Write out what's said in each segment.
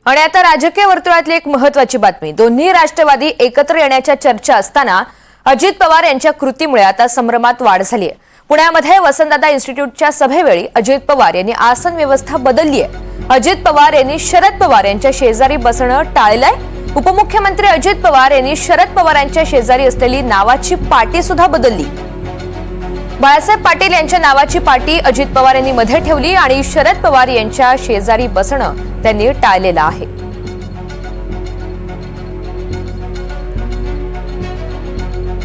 आणि आता राजकीय वर्तुळातली एक महत्त्वाची बातमी। दोन्ही राष्ट्रवादी एकत्र येण्याच्या चर्चा असताना अजित पवार यांच्या कृतीमुळे आता संभ्रमात वाढ झाली आहे। पुण्यामध्ये वसंतदादा इन्स्टिट्यूटच्या सभेवेळी अजित पवार यांनी आसन व्यवस्था बदलली आहे। अजित पवार यांनी शरद पवार यांच्या शेजारी बसणं टाळलंय। उपमुख्यमंत्री अजित पवार यांनी शरद पवारांच्या शेजारी असलेली नावाची पाटी सुद्धा बदलली। बाळासाहेब पाटील यांच्या नावाची पाटी अजित पवार यांनी मध्ये ठेवली आणि शरद पवार यांच्या शेजारी बसणं त्यांनी टाळलेलं आहे।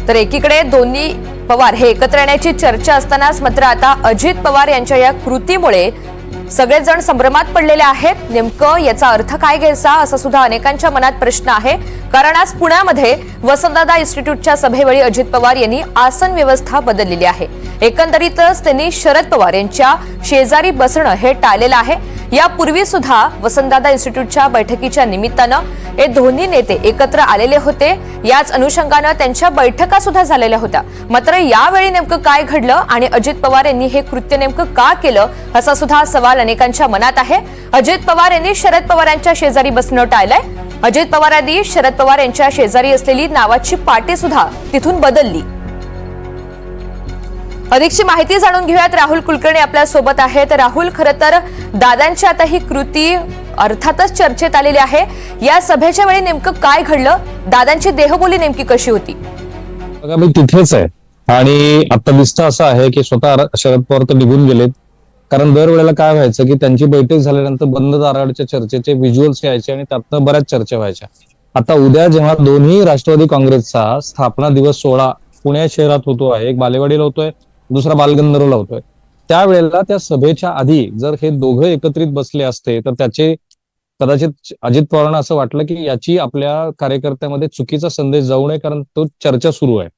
तर एकीकडे दोन्ही पवार हे एकत्र येण्याची चर्चा असतानाच मात्र आता अजित पवार यांच्या या कृतीमुळे सगळेजण संभ्रमात पडलेले आहेत। नेमकं याचा अर्थ काय घ्यायचा असा सुद्धा अनेकांच्या मनात प्रश्न आहे। कारण आज पुण्यामध्ये वसंतदादा इन्स्टिट्यूटच्या सभेवेळी अजित पवार यांनी आसन व्यवस्था बदललेली आहे। एकंदरीतच त्यांनी शरद पवार यांच्या शेजारी बसणं हे टाळलेलं आहे। यापूर्वी सुद्धा वसंतदादा इन्स्टिट्यूटच्या बैठकीच्या निमित्तानं हे दोन्ही नेते एकत्र आलेले होते। याच अनुषंगानं त्यांच्या बैठका सुद्धा झालेल्या होत्या। मात्र यावेळी नेमकं काय घडलं आणि अजित पवार यांनी हे कृत्य नेमकं का केलं असा सुद्धा सवाल अनेकांच्या मनात आहे। अजित पवार यांनी शरद पवारांच्या शेजारी बसणं टाळलंय। अजित पवारांनी शरद पवार यांच्या शेजारी असलेली नावाची पाटी सुद्धा तिथून बदलली। अधिकची माहिती जाणून घेऊयात। राहुल कुलकर्णी आपल्या सोबत आहेत। राहुल, खरं तर दादांची आता ही कृती अर्थातच चर्चेत आलेली आहे। या सभेच्या वेळी नेमकं काय घडलं, दादांची देहबोली नेमकी कशी होती? बघा, मी तिथेच आहे आणि आता दिसतं असं आहे की स्वतः शरद पवार तर निघून गेलेत। कारण दरवेळेला काय व्हायचं की त्यांची बैठक झाल्यानंतर बंद दाराच्या चर्चेचे व्हिज्युअल्स यायचे आणि त्यातनं बऱ्याच चर्चा व्हायच्या। आता उद्या जेव्हा दोन्ही राष्ट्रवादी काँग्रेसचा स्थापना दिवस सोहळा पुणे शहरात होतो आहे, एक बालेवाडीला होतोय, दुसरा बालगंधर्वला होतोय, त्यावेळेला त्या सभेच्या आधी जर हे दोघं एकत्रित बसले असते तर त्याचे कदाचित अजित पवारांना असं वाटलं की याची आपल्या कार्यकर्त्यामध्ये चुकीचा संदेश जाऊ नये, कारण तो चर्चा सुरू आहे।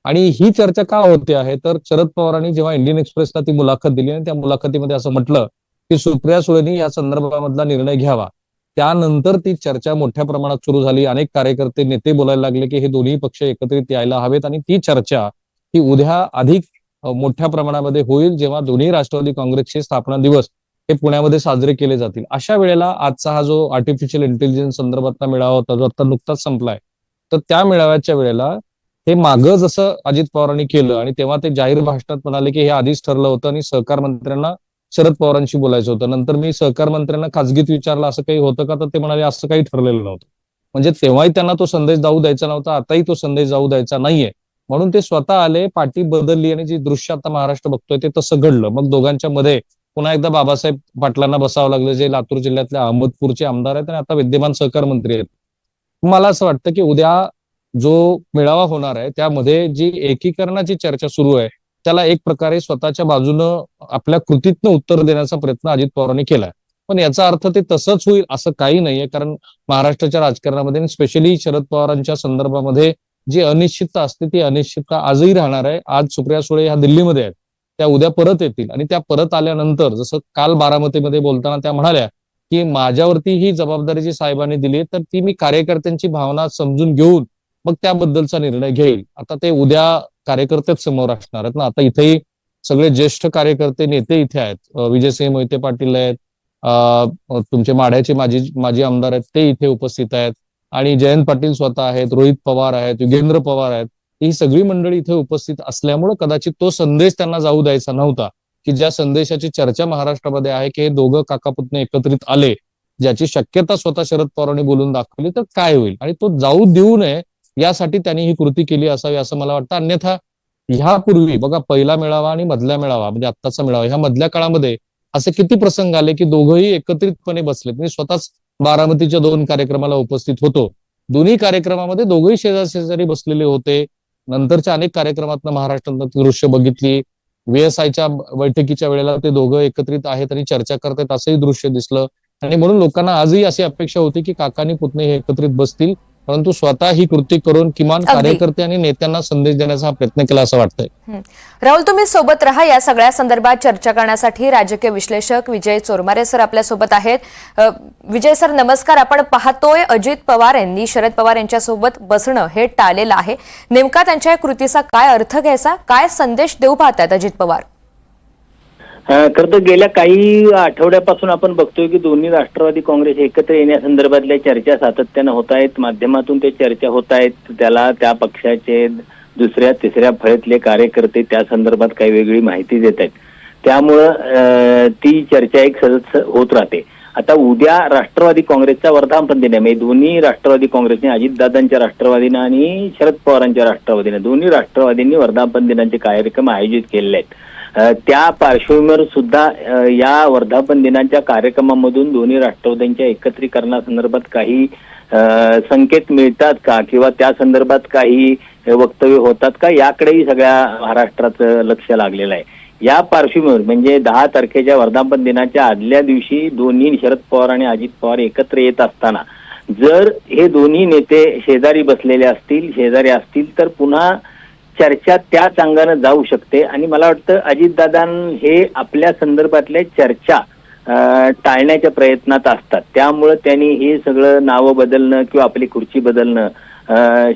आणि ही चर्चा का होते आहे तर शरद पवारांनी जेव्हा इंडियन एक्सप्रेसला ती मुलाखत दिली आणि त्या मुलाखतीमध्ये असं म्हटलं की सुप्रिया सुळेंनी या संदर्भामधला निर्णय घ्यावा, त्यानंतर ती चर्चा मोठ्या प्रमाणात सुरू झाली। अनेक कार्यकर्ते नेते बोलायला लागले की हे दोन्ही पक्ष एकत्रित यायला हवेत आणि ती चर्चा ही उद्या अधिक मोठ्या प्रमाणामध्ये होईल जेव्हा दोन्ही राष्ट्रवादी काँग्रेसचे स्थापना दिवस हे पुण्यामध्ये साजरे केले जातील। अशा वेळेला आजचा हा जो आर्टिफिशियल इंटेलिजन्स संदर्भातला मेळावा होता जो आता नुकताच संपलाय, तर त्या मेळाव्याच्या वेळेला हे मागं जसं अजित पवारांनी केलं आणि तेव्हा ते जाहीर भाषणात म्हणाले की हे आधीच ठरलं होतं आणि सहकार मंत्र्यांना शरद पवारांशी बोलायचं होतं। नंतर मी सहकार मंत्र्यांना खासगीत विचारलं असं काही होतं का, तर ते म्हणाले असं काही ठरलेलं नव्हतं। म्हणजे तेव्हाही त्यांना तो संदेश जाऊ द्यायचा नव्हता, आताही तो संदेश जाऊ द्यायचा नाहीये, म्हणून ते स्वतः आले, पार्टी बदलली आणि जी दृश्य आता महाराष्ट्र बघतोय ते तसं घडलं। मग दोघांच्या मध्ये पुन्हा एकदा बाबासाहेब पाटलांना बसावं लागलं, जे लातूर जिल्ह्यातल्या अहमदपूरचे आमदार आहेत आणि आता विद्यमान सहकार मंत्री आहेत। मला असं वाटतं की उद्या जो मेळावा होणार आहे त्यामध्ये जी एकीकरणाची चर्चा सुरू आहे त्याला एक प्रकारे स्वतःच्या बाजूनं आपल्या कृतीतनं उत्तर देण्याचा प्रयत्न अजित पवारांनी केलाय। पण याचा अर्थ ते तसंच होईल असं काही नाहीये, कारण महाराष्ट्राच्या राजकारणामध्ये स्पेशली शरद पवारांच्या संदर्भामध्ये जी अनिश्चितता असते ती अनिश्चितता आजही राहणार आहे। आज सुप्रिया सुळे ह्या दिल्लीमध्ये आहेत, त्या उद्या परत येतील आणि त्या परत आल्यानंतर जसं काल बारामतीमध्ये बोलताना त्या म्हणाल्या की माझ्यावरती ही जबाबदारी जी साहेबांनी दिली तर ती मी कार्यकर्त्यांची भावना समजून घेऊन मग त्याबद्दलचा निर्णय घेईल। आता ते उद्या कार्यकर्तेच समोर असणार आहेत ना। आता इथेही सगळे ज्येष्ठ कार्यकर्ते नेते इथे आहेत, विजयसिंह मोहिते पाटील आहेत, तुमचे माढ्याचे माजी आमदार आहेत ते इथे उपस्थित आहेत आणि जयंत पाटील स्वतः आहेत, रोहित पवार आहेत, युगेंद्र पवार आहेत, ही सगळी मंडळी इथे उपस्थित असल्यामुळे कदाचित तो संदेश त्यांना जाऊ द्यायचा नव्हता की ज्या संदेशाची चर्चा महाराष्ट्रामध्ये आहे की हे दोघं काकापुतणे एकत्रित आले, ज्याची शक्यता स्वतः शरद पवारांनी बोलून दाखवली, तर काय होईल आणि तो जाऊ देऊ नये यासाठी त्यांनी ही कृती केली असावी असं मला वाटतं। अन्यथा ह्यापूर्वी बघा, पहिला मेळावा आणि मधला मेळावा म्हणजे आत्ताचा मेळावा, ह्या मधल्या काळामध्ये असे किती प्रसंग आले की दोघंही एकत्रितपणे बसलेत। मी स्वतःच बारामतीच्या 2 कार्यक्रमाला उपस्थित होतो, दोन्ही कार्यक्रमामध्ये दोघंही शेजारी बसलेले होते। नंतरच्या अनेक कार्यक्रमातनं महाराष्ट्रात दृश्य बघितली, VSIच्या बैठकीच्या वेळेला ते दोघं एकत्रित आहेत आणि चर्चा करतात असंही दृश्य दिसलं आणि म्हणून लोकांना आजही अशी अपेक्षा होती की काकानी पुतणे हे एकत्रित बसतील, परंतु स्वतः ही कृती करून किमान कार्यकर्ते आणि नेत्यांना संदेश देण्याचा प्रयत्न केला असं वाटतंय। राहुल, तुम्ही सोबत राहा या सगळ्या संदर्भात चर्चा करण्यासाठी। राजकीय विश्लेषक विजय चोरमारे सर आपल्या सोबत आहेत। विजय सर, नमस्कार। आपण पाहतोय अजित पवार यांनी शरद पवार यांच्या सोबत बसणं हे टाळलेलं आहे। नेमका त्यांच्या कृतीचा काय अर्थ घ्यायचा, काय संदेश देऊ पाहतात अजित पवार? खरं तर गेल्या काही आठवड्यापासून आपण बघतोय की दोन्ही राष्ट्रवादी काँग्रेस एकत्र येण्यासंदर्भातल्या चर्चा सातत्यानं होत आहेत, माध्यमातून ते चर्चा होत आहेत. त्याला त्या पक्षाचे दुसऱ्या तिसऱ्या फळीतले कार्यकर्ते त्या संदर्भात काही वेगळी माहिती देत आहेत. त्यामुळं ती चर्चा एक सतत होत राहते. आता उद्या राष्ट्रवादी काँग्रेसचा वर्धापन दिन आहे. म्हणजे दोन्ही राष्ट्रवादी काँग्रेसने, अजितदादांच्या राष्ट्रवादीनं आणि शरद पवारांच्या राष्ट्रवादीनं, दोन्ही राष्ट्रवादींनी वर्धापन दिनाचे कार्यक्रम आयोजित केलेले आहेत. त्या पार्श्वभूमीवर सुद्धा या वर्धापन दिनाच्या कार्यक्रमामधून दोन्ही राष्ट्रवादींच्या एकत्रीकरणासंदर्भात काही संकेत मिळतात का, किंवा त्या संदर्भात काही वक्तव्य होतात का, याकडेही सगळ्या महाराष्ट्राचं लक्ष लागलेलं आहे. या पार्श्वभूमीवर म्हणजे 10 तारखेच्या वर्धापन दिनाच्या आदल्या दिवशी दोन्ही शरद पवार आणि अजित पवार एकत्र येत असताना जर हे दोन्ही नेते शेजारी बसलेले असतील, शेजारी असतील, तर पुन्हा चर्चा त्याच अंगानं जाऊ शकते. आणि मला वाटतं अजितदादां हे आपल्या संदर्भातल्या चर्चा टाळण्याच्या प्रयत्नात असतात. त्यामुळं त्यांनी हे सगळं नावं बदलणं किंवा आपली खुर्ची बदलणं,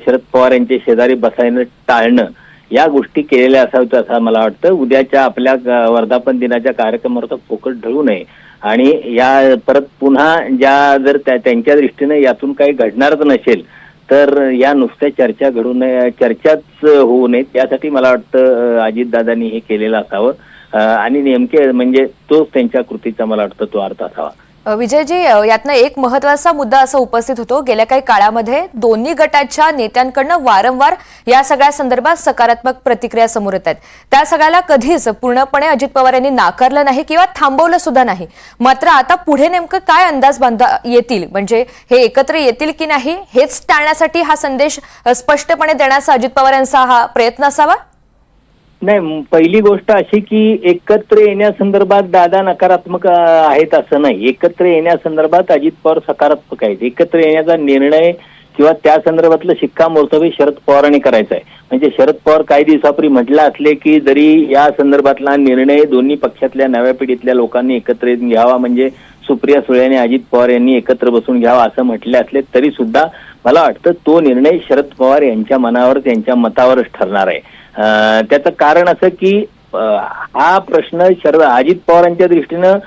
शरद पवार यांचे शेजारी बसायनं टाळणं, या गोष्टी केलेल्या असाव्यात असं मला वाटतं. उद्याच्या आपल्या वर्धापन दिनाच्या कार्यक्रमावर फोकस ढळू नये आणि या परत पुन्हा ज्या जर त्यांच्या दृष्टीनं यातून काही घडणारच नसेल तर या नुसत्या चर्चा घडू नये, चर्चाच होऊ नये, त्यासाठी मला वाटतं अजितदादांनी हे केलेलं असावं आणि नेमके म्हणजे तोच त्यांच्या कृतीचा मला वाटतं तो अर्थ असावा. विजयजी, यातनं एक महत्वाचा मुद्दा असा उपस्थित होतो, गेल्या काही काळामध्ये दोन्ही गटाच्या नेत्यांकडनं वारंवार या सगळ्या संदर्भात सकारात्मक प्रतिक्रिया समोर येत आहेत. त्या सगळ्याला कधीच पूर्णपणे अजित पवार यांनी नाकारलं नाही किंवा थांबवलं सुद्धा नाही. मात्र आता पुढे नेमकं काय अंदाज बांधता येतील, म्हणजे हे एकत्र येतील की नाही हेच टाळण्यासाठी हा संदेश स्पष्टपणे देण्याचा अजित पवार यांचा हा प्रयत्न असावा? नाही, पहिली गोष्ट अशी की एकत्र येण्यासंदर्भात दादा नकारात्मक आहेत असं नाही. एकत्र येण्यासंदर्भात अजित पवार सकारात्मक आहेत. एकत्र येण्याचा निर्णय किंवा त्या संदर्भातलं शिक्कामोर्तब शरद पवारांनी करायचं आहे. म्हणजे शरद पवार काही दिवसापूर्वी म्हटलं असले की जरी या संदर्भातला निर्णय दोन्ही पक्षातल्या नव्या पिढीतल्या लोकांनी एकत्र येऊन घ्यावा, म्हणजे सुप्रिया सुळे आणि अजित पवार यांनी एकत्र बसून घ्यावा असं म्हटले असले तरी सुद्धा मला वाटतं तो निर्णय शरद पवार यांच्या मनावर, त्यांच्या मतावरच ठरणार आहे. त्याचं कारण असं की हा प्रश्न अजित पवारांच्या दृष्टीनं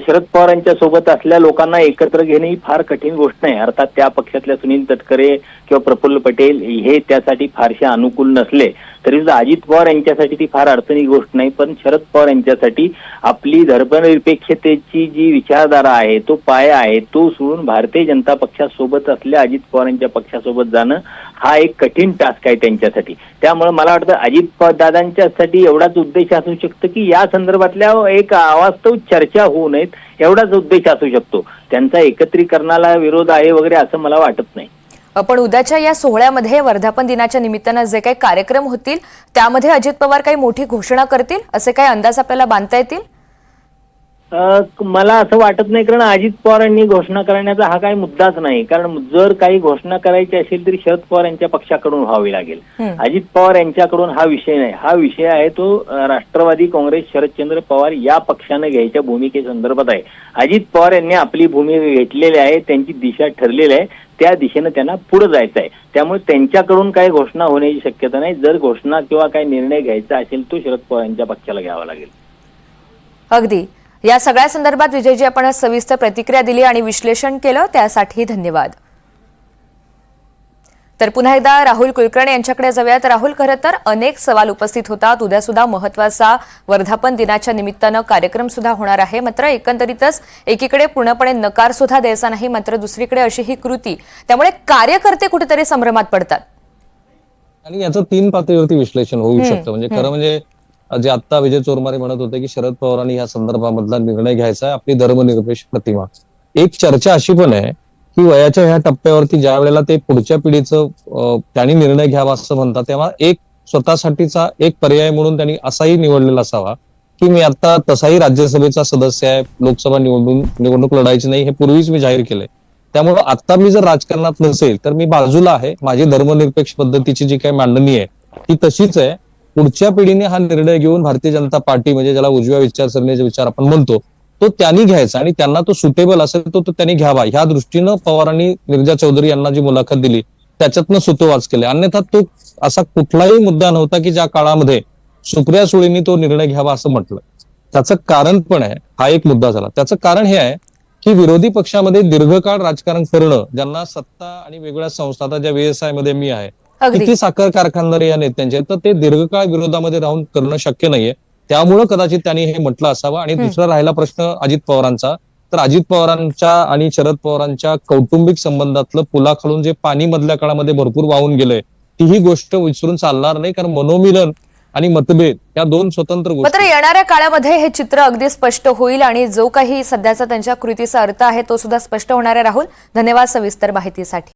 शरद पवारांच्या सोबत असलेल्या लोकांना एकत्र घेणे ही फार कठीण गोष्ट नाही. अर्थात त्या पक्षातल्या सुनील तटकरे किंवा प्रफुल्ल पटेल हे त्यासाठी फारसे अनुकूल नसले तरी सुद्धा अजित पवार यांच्यासाठी ती फार अडचणी गोष्ट नाही. पण शरद पवार यांच्यासाठी आपली धर्मनिरपेक्षतेची जी विचारधारा आहे, तो पाया आहे, तो सोडून भारतीय जनता पक्षासोबत असलेल्या अजित पवारांच्या पक्षासोबत जाणं हा एक कठीण टास्क आहे त्यांच्यासाठी. त्यामुळे मला वाटतं अजित दादांच्यासाठी एवढाच उद्देश असू शकतो की या संदर्भातल्या एक अवास्तव चर्चा होऊ नयेत, एवढाच उद्देश असू शकतो. त्यांचा एकत्रीकरणाला विरोध आहे वगैरे असं मला वाटत नाही. पण उद्याच्या या सोहळ्यामध्ये वर्धापन दिनाच्या निमित्तानं जे काही कार्यक्रम होतील त्यामध्ये अजित पवार काही मोठी घोषणा करतील असे काही अंदाज आपल्याला बांधता येतील? मला असं वाटत नाही, कारण अजित पवारांनी घोषणा करण्याचा हा काही मुद्दाच नाही. कारण जर काही घोषणा करायची असेल तरी शरद पवार यांच्या पक्षाकडून व्हावी लागेल. अजित पवार यांच्याकडून हा विषय नाही. हा विषय आहे तो राष्ट्रवादी काँग्रेस शरदचंद्र पवार या पक्षाने घ्यायच्या भूमिकेसंदर्भात आहे. अजित पवार यांनी आपली भूमिका घेतलेली आहे, त्यांची दिशा ठरलेली आहे, त्या दिशेनं त्यांना पुढे जायचं आहे. त्यामुळे त्यांच्याकडून काही घोषणा होण्याची शक्यता नाही. जर घोषणा किंवा काही निर्णय घ्यायचा असेल तो शरद पवार यांच्या पक्षाला घ्यावा लागेल. अगदी. या सगळ्या संदर्भात विजयजी आपण सविस्तर प्रतिक्रिया दिली आणि विश्लेषण केलं, त्यासाठी धन्यवाद. तर पुन्हा एकदा राहुल कुलकर्णी यांच्याकडे जाऊयात. राहुल, खरं तर अनेक सवाल उपस्थित होतात. उद्या सुद्धा महत्वाचा वर्धापन दिनाच्या निमित्तानं कार्यक्रम सुद्धा होणार आहे. मात्र एकंदरीतच एकीकडे पूर्णपणे नकार सुद्धा द्यायचा नाही, मात्र दुसरीकडे अशी ही कृती, त्यामुळे कार्यकर्ते कुठेतरी संभ्रमात पडतात. आणि याचं 3 पातळीवरती विश्लेषण होऊ शकतं. म्हणजे खरं म्हणजे जे आता विजय चोरमारे म्हणत होते की शरद पवारांनी या संदर्भामधला निर्णय घ्यायचा आहे, आपली धर्मनिरपेक्ष प्रतिमा. एक चर्चा अशी पण आहे की वयाच्या ह्या टप्प्यावरती ज्या वेळेला ते पुढच्या पिढीचं त्यांनी निर्णय घ्यावा असं म्हणतात, तेव्हा एक स्वतःसाठीचा एक पर्याय म्हणून त्यांनी असाही निवडलेला असावा की मी आता तसाही राज्यसभेचा सदस्य आहे, लोकसभा निवडणूक लढायची नाही, हे पूर्वीच मी जाहीर केलंय. त्यामुळे आता मी जर राजकारणात नसेल तर मी बाजूला आहे, माझी धर्मनिरपेक्ष पद्धतीची जी काही मांडणी आहे ती तशीच आहे. पुढच्या पिढीने हा निर्णय घेऊन भारतीय जनता पार्टी, म्हणजे ज्याला उजव्या विचारसरणीचे विचार आपण म्हणतो, तो त्यांनी घ्यायचा आणि त्यांना तो सुटेबल असेल तो त्यांनी घ्यावा. ह्या दृष्टीनं पवारांनी मिर्झा चौधरी यांना जी मुलाखत दिली त्याच्यातनं सुतोवाच केले. अन्यथा तो असा कुठलाही मुद्दा नव्हता की ज्या काळामध्ये सुप्रिया सुळेंनी तो निर्णय घ्यावा असं म्हटलं. त्याचं कारण पण आहे. हा एक मुद्दा झाला. त्याचं कारण हे आहे की विरोधी पक्षामध्ये दीर्घकाळ राजकारण करणं, ज्यांना सत्ता आणि वेगवेगळ्या संस्था, आता ज्या VSI मध्ये मी आहे, अगदी किती साखर कारखानदार या नेत्यांचे, तर ते दीर्घकाळ विरोधामध्ये राहून करणं शक्य नाहीये. त्यामुळं कदाचित त्यांनी हे म्हटलं असावं. आणि दुसरा राहिला प्रश्न अजित पवारांचा, तर अजित पवारांच्या आणि शरद पवारांच्या कौटुंबिक संबंधातलं पुलाखालून जे पाणी मधल्या काळामध्ये भरपूर वाहून गेलंय, तीही गोष्ट विसरून चालणार नाही. कारण मनोमिलन आणि मतभेद या दोन स्वतंत्र मात्र गोष्टी. येणाऱ्या काळामध्ये हे चित्र अगदी स्पष्ट होईल आणि जो काही सध्याचा त्यांच्या कृतीचा अर्थ आहे तो सुद्धा स्पष्ट होणार आहे. राहुल, धन्यवाद सविस्तर माहितीसाठी.